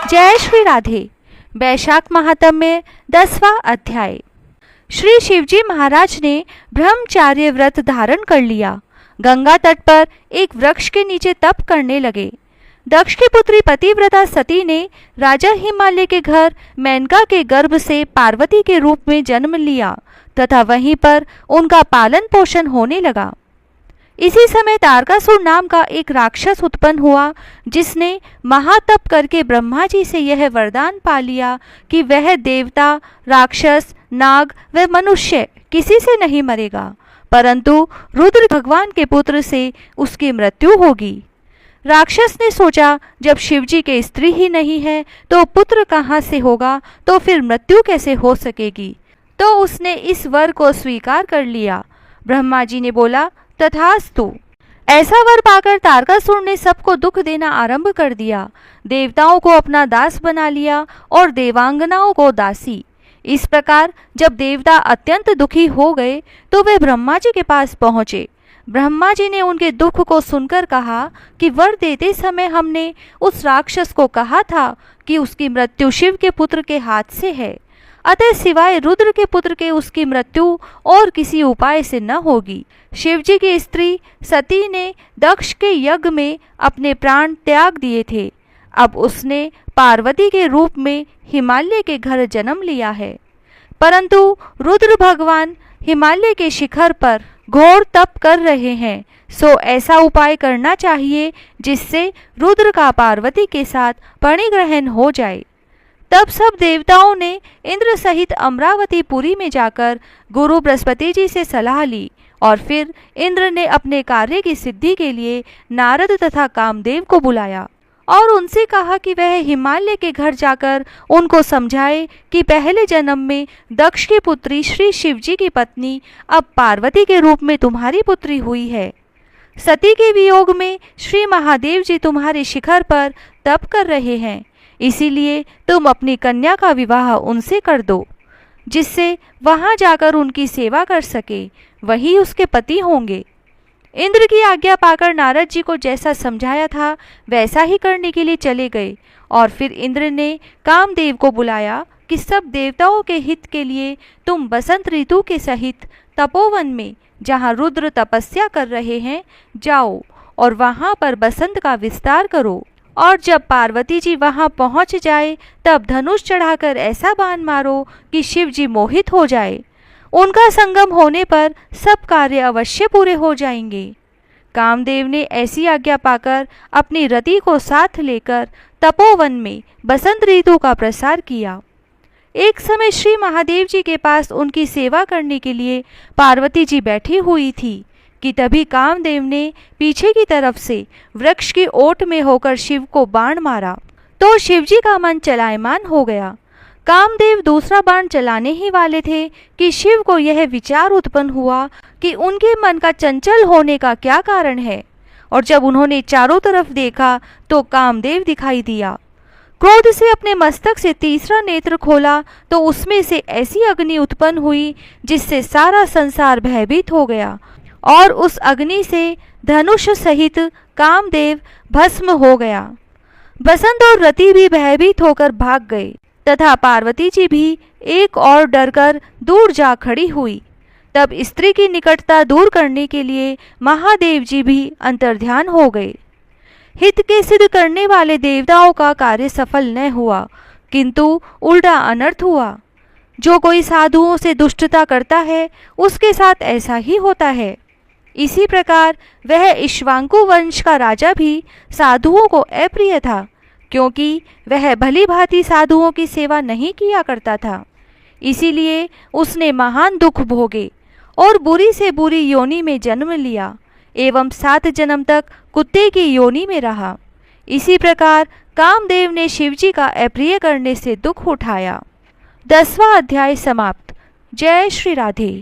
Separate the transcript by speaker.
Speaker 1: जय श्री राधे। वैशाख महात्म्य 10वां अध्याय। श्री शिवजी महाराज ने ब्रह्मचार्य व्रत धारण कर लिया। गंगा तट पर एक वृक्ष के नीचे तप करने लगे। दक्ष की पुत्री पतिव्रता सती ने राजा हिमालय के घर मेनका के गर्भ से पार्वती के रूप में जन्म लिया तथा वहीं पर उनका पालन पोषण होने लगा। इसी समय तारकासुर नाम का एक राक्षस उत्पन्न हुआ, जिसने महातप करके ब्रह्मा जी से यह वरदान पा लिया कि वह देवता, राक्षस, नाग व मनुष्य किसी से नहीं मरेगा, परंतु रुद्र भगवान के पुत्र से उसकी मृत्यु होगी। राक्षस ने सोचा, जब शिवजी के स्त्री ही नहीं है तो पुत्र कहाँ से होगा, तो फिर मृत्यु कैसे हो सकेगी। तो उसने इस वर को स्वीकार कर लिया। ब्रह्मा जी ने बोला, तथास्तु। ऐसा वर पाकर तारकासुर ने सबको दुख देना आरंभ कर दिया। देवताओं को अपना दास बना लिया और देवांगनाओं को दासी। इस प्रकार जब देवता अत्यंत दुखी हो गए तो वे ब्रह्मा जी के पास पहुँचे। ब्रह्मा जी ने उनके दुख को सुनकर कहा कि वर देते समय हमने उस राक्षस को कहा था कि उसकी मृत्यु शिव के पुत्र के हाथ से है, अतः सिवाय रुद्र के पुत्र के उसकी मृत्यु और किसी उपाय से न होगी। शिवजी की स्त्री सती ने दक्ष के यज्ञ में अपने प्राण त्याग दिए थे। अब उसने पार्वती के रूप में हिमालय के घर जन्म लिया है, परंतु रुद्र भगवान हिमालय के शिखर पर घोर तप कर रहे हैं, सो ऐसा उपाय करना चाहिए जिससे रुद्र का पार्वती के साथ परिग्रहण हो जाए। तब सब देवताओं ने इंद्र सहित अमरावतीपुरी में जाकर गुरु बृहस्पति जी से सलाह ली और फिर इंद्र ने अपने कार्य की सिद्धि के लिए नारद तथा कामदेव को बुलाया और उनसे कहा कि वह हिमालय के घर जाकर उनको समझाए कि पहले जन्म में दक्ष की पुत्री श्री शिवजी की पत्नी अब पार्वती के रूप में तुम्हारी पुत्री हुई है। सती के वियोग में श्री महादेव जी तुम्हारे शिखर पर तप कर रहे हैं, इसीलिए तुम अपनी कन्या का विवाह उनसे कर दो, जिससे वहां जाकर उनकी सेवा कर सके, वही उसके पति होंगे। इंद्र की आज्ञा पाकर नारद जी को जैसा समझाया था वैसा ही करने के लिए चले गए और फिर इंद्र ने कामदेव को बुलाया कि सब देवताओं के हित के लिए तुम बसंत ऋतु के सहित तपोवन में, जहाँ रुद्र तपस्या कर रहे हैं, जाओ और वहाँ पर बसंत का विस्तार करो। और जब पार्वती जी वहां पहुंच जाए तब धनुष चढ़ाकर ऐसा बाण मारो कि शिव जी मोहित हो जाए। उनका संगम होने पर सब कार्य अवश्य पूरे हो जाएंगे। कामदेव ने ऐसी आज्ञा पाकर अपनी रति को साथ लेकर तपोवन में बसंत ऋतु का प्रसार किया। एक समय श्री महादेव जी के पास उनकी सेवा करने के लिए पार्वती जी बैठी हुई थी कि तभी कामदेव ने पीछे की तरफ से वृक्ष की ओट में होकर शिव को बाण मारा तो शिवजी का मन चलायमान हो गया। कामदेव दूसरा बाण चलाने ही वाले थे कि शिव को यह विचार उत्पन्न हुआ कि उनके मन का चंचल होने का क्या कारण है, और जब उन्होंने चारों तरफ देखा तो कामदेव दिखाई दिया। क्रोध से अपने मस्तक से तीसरा नेत्र खोला तो उसमें से ऐसी अग्नि उत्पन्न हुई जिससे सारा संसार भयभीत हो गया और उस अग्नि से धनुष सहित कामदेव भस्म हो गया। बसंत और रति भी भयभीत होकर भाग गए तथा पार्वती जी भी एक और डरकर दूर जा खड़ी हुई। तब स्त्री की निकटता दूर करने के लिए महादेव जी भी अंतर्ध्यान हो गए। हित के सिद्ध करने वाले देवताओं का कार्य सफल न हुआ, किंतु उल्टा अनर्थ हुआ। जो कोई साधुओं से दुष्टता करता है उसके साथ ऐसा ही होता है। इसी प्रकार वह इक्ष्वाकु वंश का राजा भी साधुओं को अप्रिय था, क्योंकि वह भली भांति साधुओं की सेवा नहीं किया करता था। इसीलिए उसने महान दुख भोगे और बुरी से बुरी योनि में जन्म लिया एवं 7 जन्म तक कुत्ते की योनि में रहा। इसी प्रकार कामदेव ने शिवजी का अप्रिय करने से दुख उठाया। 10वां अध्याय समाप्त। जय श्री राधे।